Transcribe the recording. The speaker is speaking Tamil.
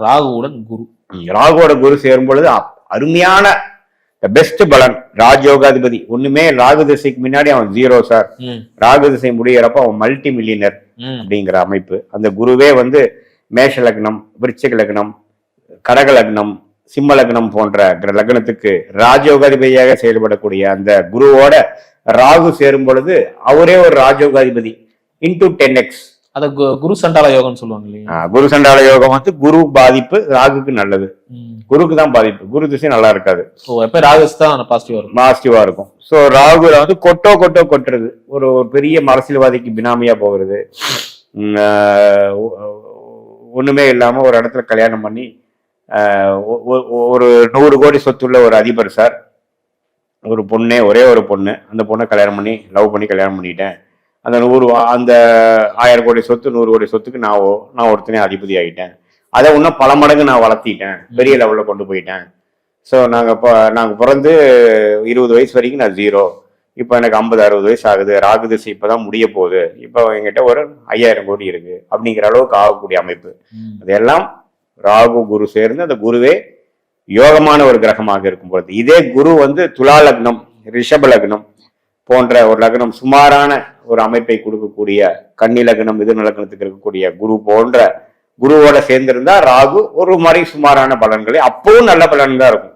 ராகுவுடன் குரு. ராகுவோட குரு சேரும் பொழுது அருமையான பெஸ்ட் பலன். ராஜயோகாதிபதி ஒண்ணுமே ராகு திசைக்கு முன்னாடி அவன் 0 சார். ராகு திசை முடிகிறப்ப அவன் மல்டி மில்லியனர் அப்படிங்கிற அமைப்பு. அந்த குருவே வந்து மேஷ லக்னம், விருச்சிக லக்னம், கடக லக்னம், சிம்ம லக்னம் போன்ற லக்னத்துக்கு ராஜயோகாதிபதியாக செயல்படக்கூடிய அந்த குருவோட ராகு சேரும் பொழுது அவரே ஒரு ராஜயோகாதிபதி இன்டூ 10x. அத குரு சண்டால யோகம்னு சொல்லுவாங்க இல்லையா? குரு சண்டால யோகம் வந்து குரு பாதிப்பு ராகுக்கு நல்லது, குருக்கு தான் பாதிப்பு, குரு திசை நல்லா இருக்காது. ராகு தான் பாசிட்டிவா இருக்கும். ஸோ ராகுல வந்து கொட்டுறது, ஒரு பெரிய அரசியல்வாதிக்கு பினாமியா போகிறது, ஒண்ணுமே இல்லாம ஒரு இடத்துல கல்யாணம் பண்ணி ஒரு 100 கோடி சொத்துள்ள ஒரு அதிபர் சார், ஒரு பொண்ணே, ஒரே ஒரு பொண்ணு, அந்த பொண்ணை கல்யாணம் பண்ணி லவ் பண்ணி கல்யாணம் பண்ணிட்டேன். அந்த 1000 கோடி சொத்து 100 கோடி சொத்துக்கு நான் ஒருத்தனே அதிபதி ஆகிட்டேன். அதை இன்னும் பல மடங்கு நான் வளர்த்திட்டேன், பெரிய லெவலில் கொண்டு போயிட்டேன். ஸோ நாங்கள் பிறந்து 20 வயசு வரைக்கும் நான் 0. இப்போ எனக்கு 50-60 வயசு ஆகுது, ராகு திசை இப்போதான் முடிய போகுது, இப்போ எங்கிட்ட ஒரு 5000 கோடி இருக்கு அப்படிங்கிற அளவுக்கு ஆகக்கூடிய அமைப்பு. அதெல்லாம் ராகு குரு சேர்ந்து அந்த குருவே யோகமான ஒரு கிரகமாக இருக்கும் பொழுது, இதே குரு வந்து துலா லக்னம், ரிஷப லக்னம் போன்ற ஒரு லக்னம் சுமாரான ஒரு அமைப்பை கொடுக்கக்கூடிய, கன்னி லக்னம், மிதுன லக்னத்துக்கு இருக்கக்கூடிய குரு போன்ற குருவோட சேர்ந்திருந்தா ராகு ஒரு மாதிரி சுமாரான பலன்களை, அப்பவும் நல்ல பலன் தான் இருக்கும்.